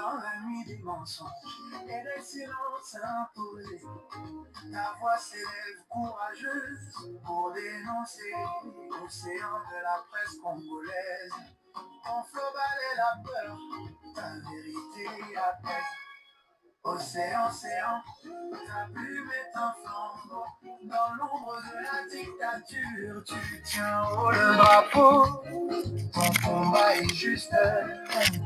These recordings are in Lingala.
dans la nuit des mensonges et des silences imposés. Ta voix s'élève courageuse pour dénoncer l'océan de la presse congolaise. Ton flot balaie la peur, ta vérité apaise. Océan, océan, ta plume est un flambeau. Dans l'ombre de la dictature, tu tiens haut le drapeau. Ton combat est juste,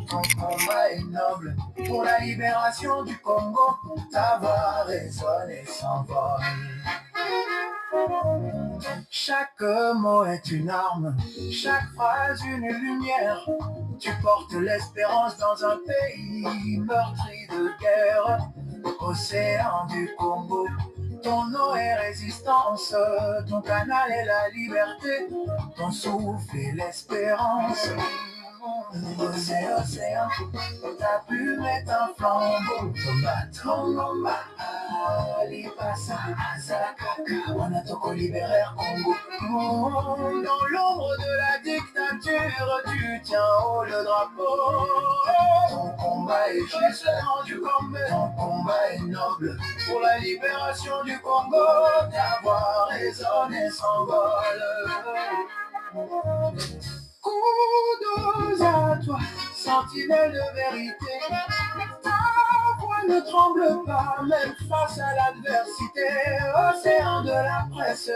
ton combat est noble. Pour la libération du Congo, ta voix résonne et s'envole. Chaque mot est une arme, chaque phrase une lumière. Tu portes l'espérance dans un pays meurtri de guerre. Océan du Congo, ton eau est résistance, ton canal est la liberté, ton souffle est l'espérance. Océan, océan, ta plume est un flambeau. Tomba, Lipasa, Azakaka, Wanatoko libéraire Congo. Dans l'ombre de la dictature, tu tiens haut le drapeau. Ton combat est juste, ton combat est noble. Pour la libération du Congo, ta voix résonne et s'envole. Kudos à toi, sentinelle de vérité. Ta voix ne tremble pas, même face à l'adversité. Océan de la presse,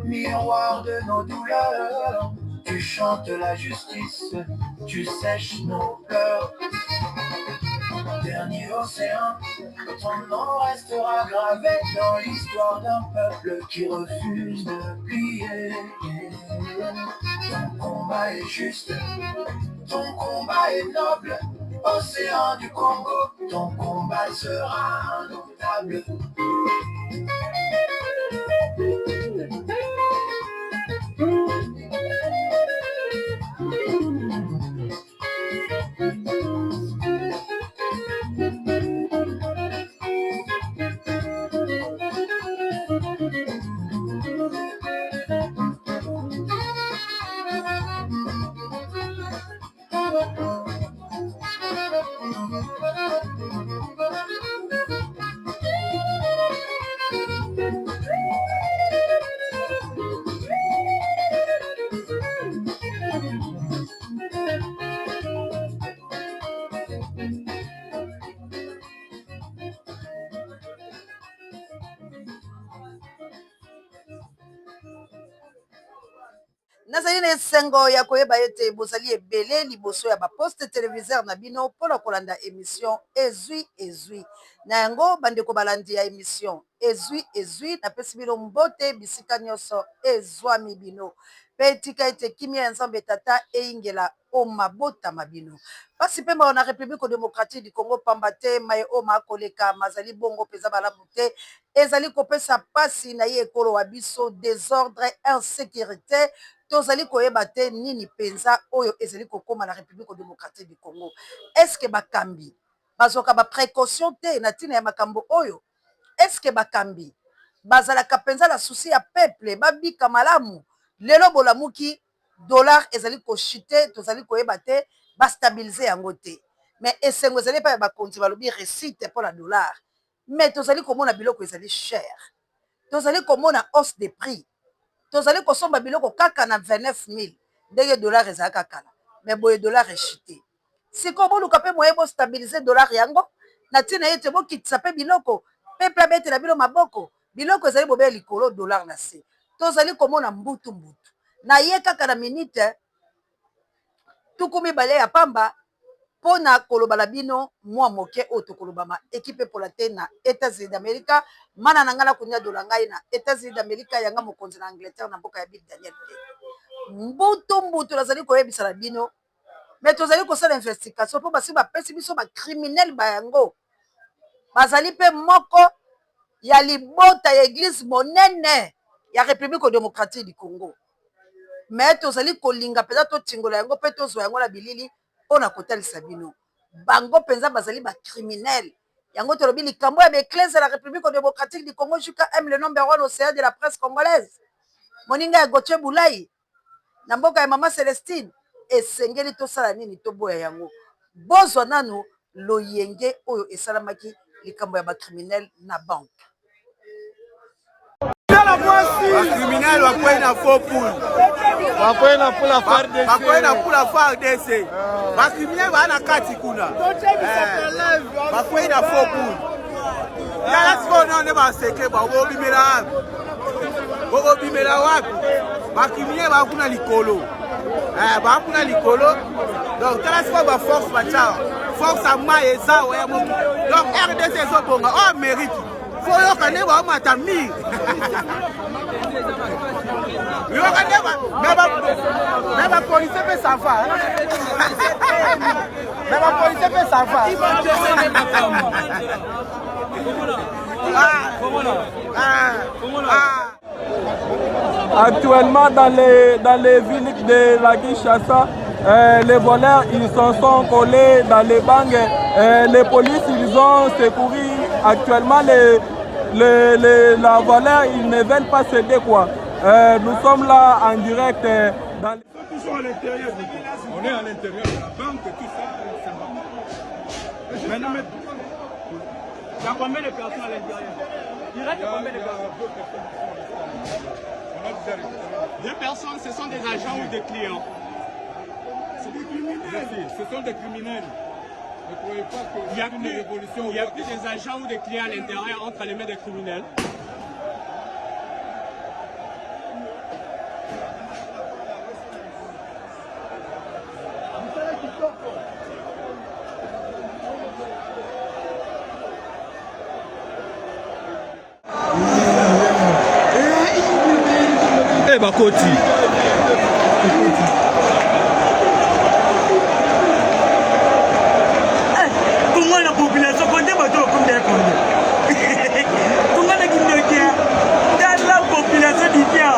miroir de nos douleurs. Tu chantes la justice, tu sèches nos pleurs. Dernier océan, ton nom restera gravé dans l'histoire d'un peuple qui refuse de plier. Ton combat est juste, ton combat est noble. Océan du Congo, ton combat sera notable. nazali na esengo ya koyeba ete bozali ebele liboso ya baposte téléviseur na bino mpona kolanda émission ezwi na yango bandeko balandi ya émission ezwi napesi bino mbote bisika nyonso ezwami bino mpe etika ete kimia ya nzambe tata eyingela omabotama bino pasi mpe mawa na république démocratique du congo pamba te maye oma akoleka mazali bongo mpenza malamu te ezali kopesa pasi na ye ekolo wa biso désordre insécurité tozali koyeba te nini penza oyo ezali kokoma na république démocratique du congo estce bakambi bazwaka baprécaution te na ntina ya makambo oyo estce bakambi bazalaka penza na susi ya peuple babika malamu lelo bolamuki dollar ezali kochite tozali koyeba te bastabilize yango te mais esengo ezali epai ya bakonzi balobi récite mpo na dollar mais tozali komona biloko ezali cher tozali komona hausse de prix tozali kosomba biloko kaka na 29 000 ndenge dollar ezalaka kala mais boye dollar echite sikoyo boluka mpe moye bostabilize dollar yango na ntina ete bokitisa mpe biloko peuple abetela bino maboko biloko ezali bobeya likolo dollar na se tozali komona mbutu na ye kaka na minute 2 ya pamba mpo na koloba na bino mwa moke oyo tokolobama ekipe epola te na États-Unis d'Amérique mana na ngai nakonia dola ngai na États-Unis d'Amérique yanga mokonzi na Angleterre na mboka ya Bill Daniel te mbutu nazali koyebisa na bino mais tozali kosala investigation mpo basi bapesi biso bacriminel bayango bazali mpe moko ya libota ya église monene ya république démocratique du congo mais tozali kolinga mpenza totingola yango mpe tozwa yango na bilili mpona kotalisa bino bango mpenza bazali bacriminel yango tolobi likambo ya baeklese ya la république démocratique du congo jusqu'à m le number 1 océan de la presse congolaise moninga ya Gauthier Boulay na mboka ya mama Célestine esengeli tosala nini toboya yango bozwa nanu loyenge oyo esalamaki likambo ya bacriminel na banque. Criminel wakwei na faux poule. Wakwei na poule à FARDC. Wakwei na poule à FARDC. Criminel wana kati kuna. Wakwei na faux poule. Yala siko none ba seke ba obimela wapi. Obimela wapi. Criminel ba kuna likolo. Ba kuna likolo. Donc tala siko ba force ba cha. Force à maye za wa moto. Donc RDC so bonga oh mérite. Faut yo kane ba matami. Mais ma police peut savoir. Mais ma police peut savoir. Actuellement, dans les villes de la Kinshasa, les voleurs, ils se sont collés dans les banques. Les polices, ils ont secouru. Actuellement, la voleur, ils ne veulent pas céder quoi. Nous sommes là en direct dans les... Toujours à l'intérieur. On est à l'intérieur de la banque, tout ça. Maintenant, il y a combien de personnes à l'intérieur? Il reste combien de personnes? Deux personnes, ce sont des agents ou des clients? C'est des criminels. Ce sont des criminels. Ne croyez pas qu'il y a une révolution. Il y a plus des agents ou des clients à l'intérieur entre les mains des criminels. Bakoti. Comment la population compte bateau combien comment la Guinée dans la population d'Idia.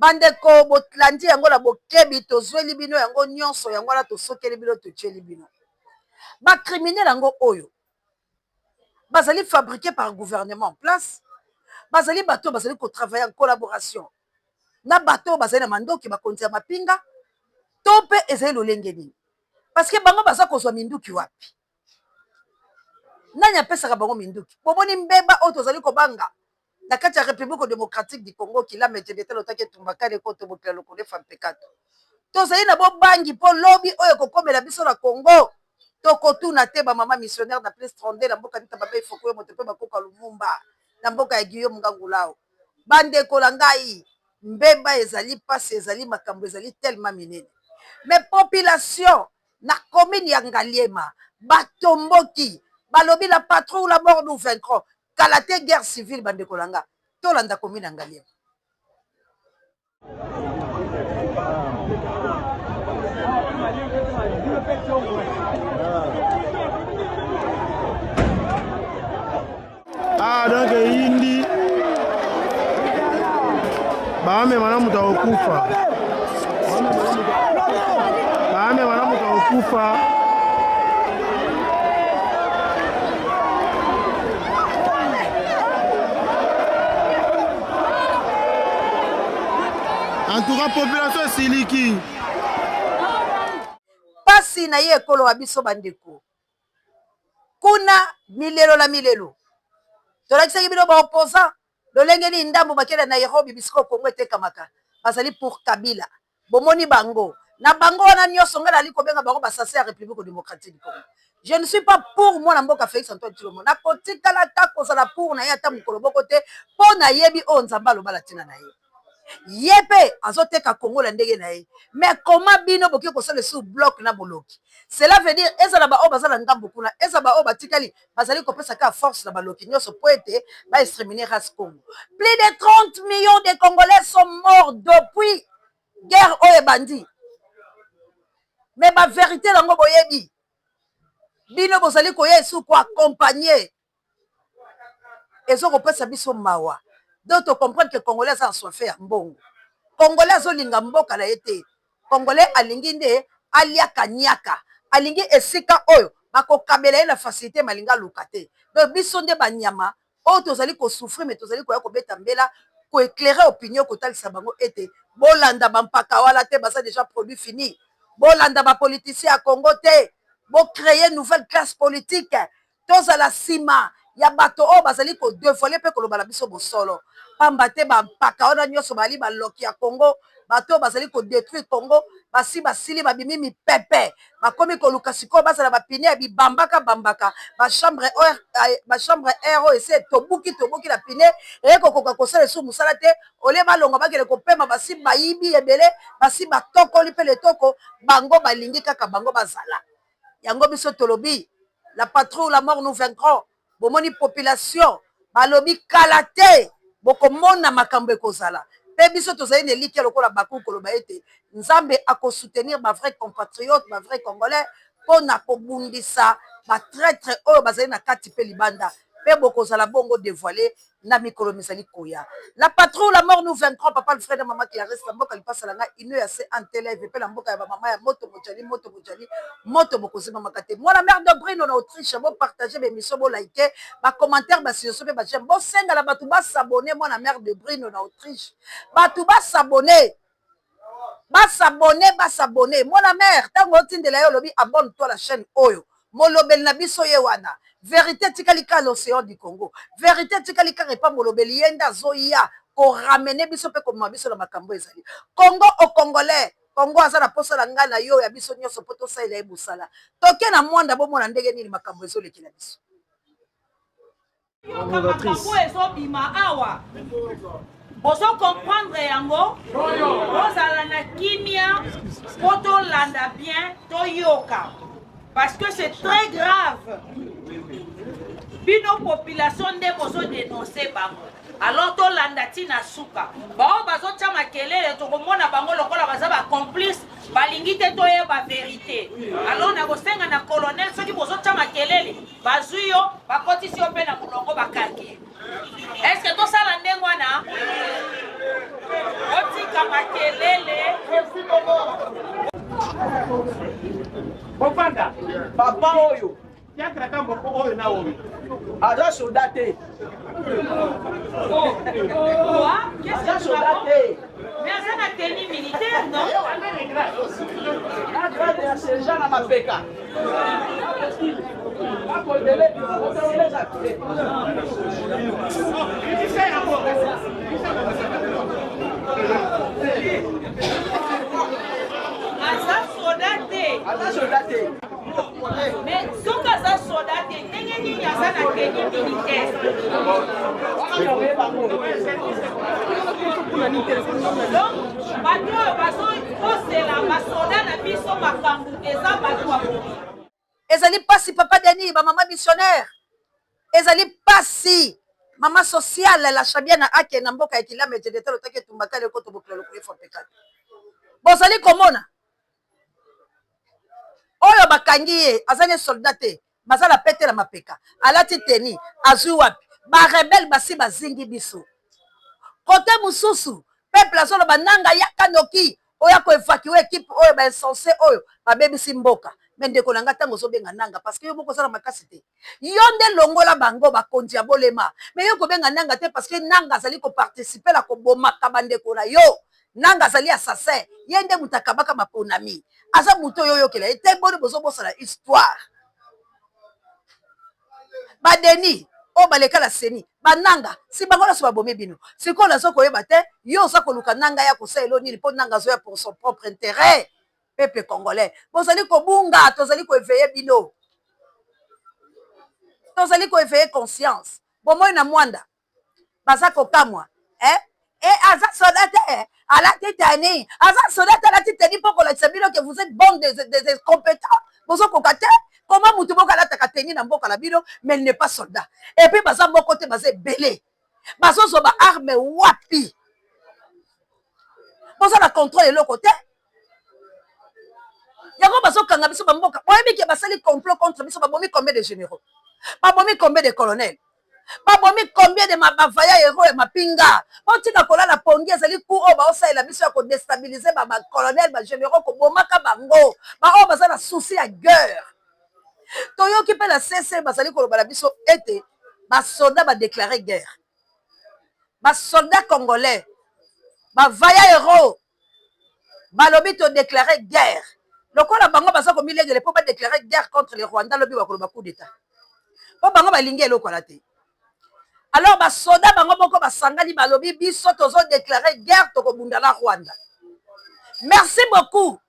Bandeko botlandi yango la bokebi tozweli bino yango nyonso yango la tosokeli bino totieli bino. Ba criminel yango oyo bazali fabriqué par gouvernement en place. Bazali bateau bazali ko travailler en collaboration. Na bateau bazali na mandoki bakonzi ya mapinga tope ezali lolenge nini. Parce que bango baza kozwa minduki wapi. Nani apesaka bango minduki? Bomoni mbeba oyo tozali kobanga na kati ya République démocratique du Congo qui la mette de lotaki tumbakale ko to botelo ko defa pekato. Tozali na bo bangi po lobby oyo kokomela biso na Congo. Tokotuna te ba mama missionnaire na place 32 na mboka nita baba ifoko yo moto pe bakoka Lumumba na mboka ya Guillaume Ngangulao. Bande kolangai mbeba ezali pasi ezali makambo ezali tellement minene. Mais population na commune ya Ngaliema batomboki balobi la patrouille la mort nous vaincrons. Kalate guerre civile bande kolanga tolanda commune ya Ngaliema. Donc hindi baame manamu taokufa baame manamu taokufa en tout cas population siliki pasi na ye ekolo wa biso bandeko kuna milelo na milelo tolakisaki bino baopposant lolenge ni ndambo bakela na Nairobi bisiko Kongo etekamaka bazali pour Kabila bomoni bango na bango wana nyonso ngala ali kobenga bango basase ya République démocratique du Congo. Je ne suis pas pour moi na mboka Félix Antoine Tshilombo na kotikala ta kozala pour na ye ata mokolo moko te mpo na yebi oyo nzambe alobala ntina na ye yepe azoteka Congo la ndenge na ye. Mais comment bino boki kosala sous bloc na boloki? Cela veut dire ezala ba o bazala ngambo kuna ezala ba o batikali bazali kopesa ka force na baloki nyonso po ete ba exterminer race Congo. Plus de 30 millions de Congolais sont morts depuis guerre oyo bandi. Mais ba vérité lango boyebi bino bozali koya esu koaccompagner ezokopesa biso mawa donc tocomprendre que congolais aza assoife ya mbongo congolais azolinga mboka na ye te congolais alingi nde aliaka niaka alingi esika oyo bakokabela ye na facilité malinga aluka te donc biso nde banyama oyo tozali kosouffrir me tozali koya kobeta mbela koéclairer opinion kotalisa bango ete bolanda bampaka wala te baza déjà produit fini bolanda bapoliticien ya congo te bocréer nouvelle classe politique tozala nsima ya bato oyo bazali kodevoile mpe koloba na biso bosolo pamba te bampaka wana nyonso bali baloki ya congo bato oyo bazali kodétruire congo basi basili babimi mipepe bakomi koluka sikoyo bazala bapine ya bibambaka bambaka bachambre air oyo esi tobuki na pine eye kokoka kosala esu mosala te olie balonga bakele kopema basi bayibi ebele basi batokoli mpe letoko bango balingi kaka bango bazala yango biso tolobi la patrouille la mort nous vaincrons bomoni population balobi kala te bokomona makambo ekozala mpe biso tozali na eliki lokola baku koloba ete nzambe akosoutenir bavrai compatriote bavrai congolais mpona kobundisa batraître oyo bazali na kati mpe libanda mpe bokozala bongo dévoilé na mikolo mizali koya la patrouille la mort nous vaincrons papa le frère de mama Clarisse na mboka lipasa na ngai ino ya se anteleve mpe na mboka ya bamama ya moto mojali moto bokozima makate mwana mère de Brino na Autriche bopartage bémission bolike bacommentaire basiyoso mpe bajeme bosengala bato basabone mwana mère de Brino na Autriche bato basabone mwana mère ntango otindela yo olobi abonne toi la chaîne oyo molobeli na biso ye wana vérité tikali ka l'océan du Congo vérité tikali ka repa molobeli ye nde azoya koramene biso mpe komema biso na makambo ezali Congo au Congolais Congo aza na posa na ngai na yo ya biso nyonso mpo tosalela ye mosala toke na mwanda bomona ndenge nini makambo ezolekela biso makambo ezobima awa bozo comprendre yango bozala na kimia po tolanda bien toyoka parce que c'est très grave bino population nde bozo dénoncer bango alors tolanda ntina suka bao bazotia makelele tokomona bango lokola baza bacomplice balingi te toyeba vérité alors na kosenga na colonel soki bozotia makelele bazwi yo bakotisi yo mpe na molongo bakangi est ce que tosala ndenge wana otika makelele Bopanda, papa oyo. Tiakra kambo oyo na oyo. Aza soldat te. Aza soldat te. Mais aza na tenue militaire, non? Aza ya sergent na mapeka. Akodele, akodele za te. Aza soldat te. Mais soki aza soldat te ndenge nini aza na tenue militaire donc bato oyo bazokosela basoda na biso makambo eza bato ya ezali pasi papa Denis bamama missionnaire ezali pasi mama sociale la chabia na ake na mboka ya kilame jedete lotaki etumbaka leko tobokela lokoye fopekate bozali komona oyo bakangi ye aza ne soldat te baza na pete na mapeka alati teni azwi wapi barebele basi bazingi biso kote mosusu peuple azoloba nanga yaka noki oya koevacue ekipe oyo bainsense oyo babebisi mboka me ndeko na nga ntango ozobenga nanga parce que yo moko ozala makasi te yo nde longola bango bakonzi ya bolema me yo kobenga nanga te parce que nanga azali koparticipe na kobomaka bandeko na yo nanga azali assassin ye nde moto akabaka maponami aza moto oyo oyokela ye te boni bozobosana histoire badeni oyo baleka na seni bananga si bango nyonso babomi bino sikoyo nazo koyeba te yo oza koluka nanga ya kosalela nini mpo nanga azoya pour son propre intérêt peuple congolais bozali kobunga tozali koeveye bino tozali koeveye conscience bomoi na mwanda baza kokamwa aza soda te alati teni aza soda te alati teni mpo kolakisa bino ke vous êtes bon des compétents bozokoka te comment mutu moko alataka teni na mboka na bino mais il n'est pas soldat et puis baza moko te baza ebele bazozoba arme wapi boza na contrôle eloko te yango bazokanga biso bamboka boyebi ke basali complot contre biso babomi combien de généraux babomi combien de colonels babomi combien de bavaya héros ya mapinga otika kolala pongi ezali ku oyo baosalela biso ya kodestabilize bacolonel bagénéraux kobomaka bango baoyo baza na souci ya guerre toyoki mpe na cc bazali koloba na biso ete basoldat badeklare guerre basoldat congolais bavaya héros balobi todeklare guerre lokola bango baza komilengele mpo badeklare guerre contre le rwanda lobi bakoloba coup d'état mpo bango balingi elokola te alors basoda bango moko basangani balobi biso tozodeklare guerre tokobunda na rwanda merci beaucoup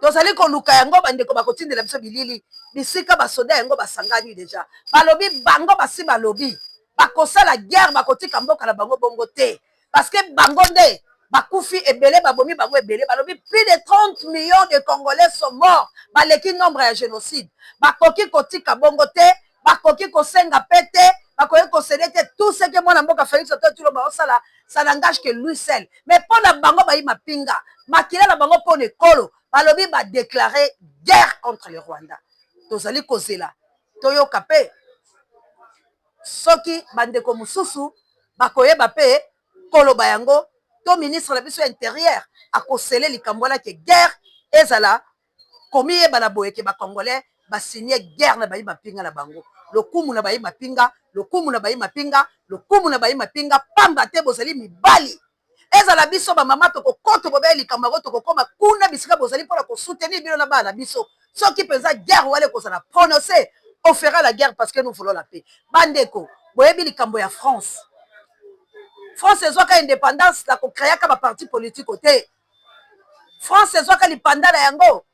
tozali koluka yango bandeko bakotindela biso bilili bisika basoda yango basangani deja balobi bango basi balobi bakosala guerre bakotika mboka na bango bongo te parce que bango nde bakufi ebele babomi bango ebele balobi plus de 30 millions de congolais sont morts baleki nombre ya génocide bakoki kotika bongo te bakoki kosenga pe te bakoki kosede te tout ce que mwana mboka Félix Ototulo baosala ça n'engage que lui seul mais mpo na bango bayi mapinga makila na bango mpo na ekolo balobi badeklare guerre contre le rwanda tozali kozela toyoka mpe soki bandeko mosusu bakoyeba mpe koloba yango to ministre na biso ya intérieur akosele likambo wana ke guerre ezala komiyeba na boye ke bacongolais basigne guerre na bayi mapinga na bango lokumu na bayi mapinga lokumu na bayi mapinga lokumu na bayi mapinga pamba te bozali mibali ezala biso bamama tokokoto bobeya likambo yango tokokoma kuna bisika bozali mpona kosoutenir bino na bana na biso soki mpenza guerre wale kozala prononcer on fera la guerre parce que nous voulons la paix bandeko boyebi likambo ya France ezwaka indépendance na kokreaka baparti politike te France ezwaka lipanda na yango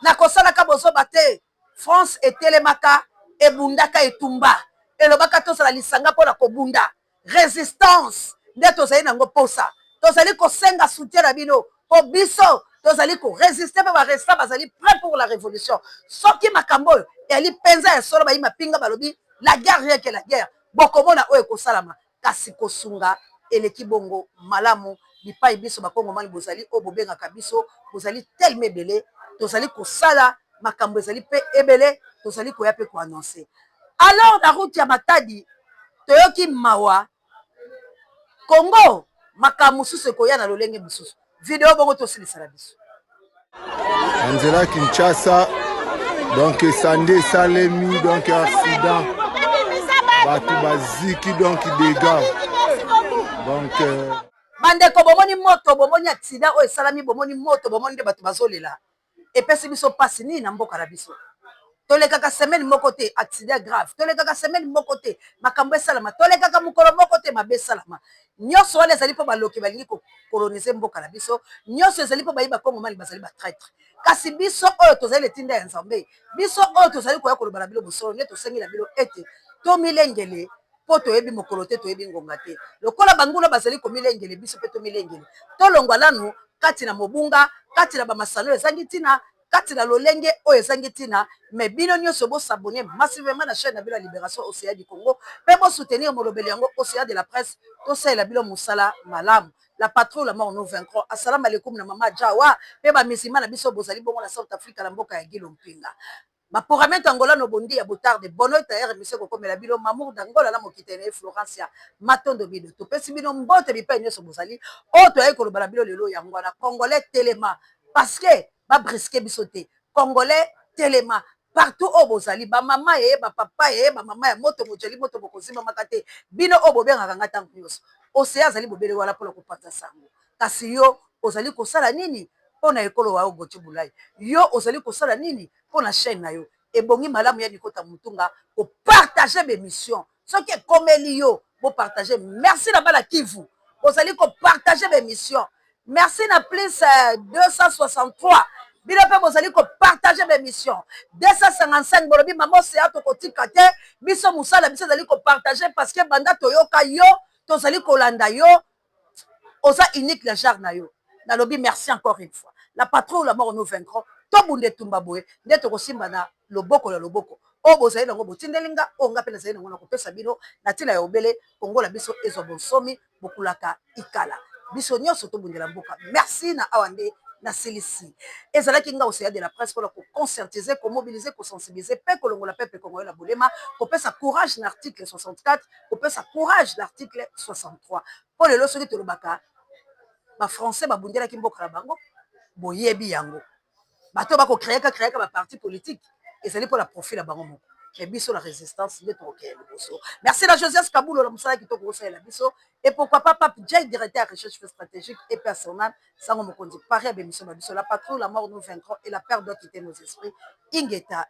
na kosalaka bozoba te France etelemaka ebundaka etumba elobaka tozala lisanga mpona kobunda résistance nde tozali nango posa tozali kosenga soutien na bino po biso tozali koresiste mpe baresistant bazali prêt pour la révolution soki makambo oyo eyali mpenza ya solo bayi mapinga balobi la guerre rien que la guerre bokomona oyo ekosalama kasi kosunga eleki bongo malamu bipai biso bakongomani bozali oyo bobengaka biso bozali telema ebele tozali kosala makambo ezali mpe ebele tozali koya mpe koannonce alors na route ya matadi toyoki mawa Congo makambo mosusu ekoya na lolenge mosusu video bongo tosilisala biso nzela Kinshasa donc sande esalemi donc accident bato baziki donc dégâts donc bandeko bomoni moto bomoni accident oyo esalami bomoni moto bomoni nde bato bazolela epesi biso mpasi nini na mboka na biso tolekaka semaine moko te accident grave tolekaka semaine moko te makambo esalama tolekaka mokolo moko te mabe esalama nyonso wana ezali mpo baloki balingi kokolonize mboka na biso nyonso ezali mpo bayi bakongomani bazali batraître kasi biso oyo tozali letinda ya nzambe biso oyo tozali koya koloba na bilo bosolo nde tosengi na bilo ete tomilengele mpo toyebi mokolo te toyebi ngonga te lokola bangula bazali komilengele biso mpe tomilengele tolongwa lanu kati na mobunga kati na bamasano ezangi ntina kati na lolenge oyo ezangi ntina me bino nyonso bosabone massivement na chaîne na bino ya libération océan du congo mpe bosoutenir molobeli yango océan de la presse tosalela bino mosala malamu la patrouille la mort nous vaincrons assalamu alaikum na mama jawa mpe bamisima na biso bozali bongo na South Africa na mboka ya Gilo Mpinga baprogramme angola no bondi ya botarde bono tayere mise kokomela bino mamour d'angola na mokitene Florencia matondo bido topesi bino mbote bipai nyonso bozali oyo toyai koloba na bino lelo yango wana congolais telema parce que babriske biso te congolais telema partout oyo bozali bamama ye bapapa ye bamama ya moto mojeli moto bokozimamaka te bino oyo bobengaka nga ntango nyonso océan azali bobele wana mpona kopanza sango kasi yo ozali kosala nini mpo na ekolo wa yo Gauthier Boulay yo ozali kosala nini mpo na chaîne na yo ebongi malamu ya likota mutunga kopartage bemission soki ekomeli yo bopartage merci na bana Kivu ozali kopartage bemission merci na plus 263 bino mpe bozali kopartage bemission 255 bolobi mama océan tokotika te biso mosala biso ezali kopartage parce que banda toyoka yo tozali kolanda yo oza unique na genre na yo nalobi merci encore une fois la patrouille la mort nous vaincrons tobunde tumba boye nde tokosimba na loboko na loboko oyo bozali nango botindelinga oyo nga mpe nazali nango na kopesa bino na ntina ya obele kongola biso ezwa bonsomi bokulaka ikala biso nyonso tobundela mboka merci na awa nde na silisi ezalaki nga osea de la presse pour conscientiser mobiliser sensibiliser pe kolongola peuple congolais na bolema kopesa courage na article 64 kopesa courage na article 63 po lelo soki tolobaka bafrançais babundelaki mboka na bango boyebi yango bato bakokreaka baparti politique ezali mpo na profil na bango moko mais biso la résistance nde tokokea liboso. Merci la Josias Kabulo la mosala kitoko kosalela biso et pourquoi pas Pape Jay directeur recherche stratégique et personnel sango mokonzi pari ya bémission na biso la patrouille la mort nous vaincrons et la peur doit quitter nos esprits ingeta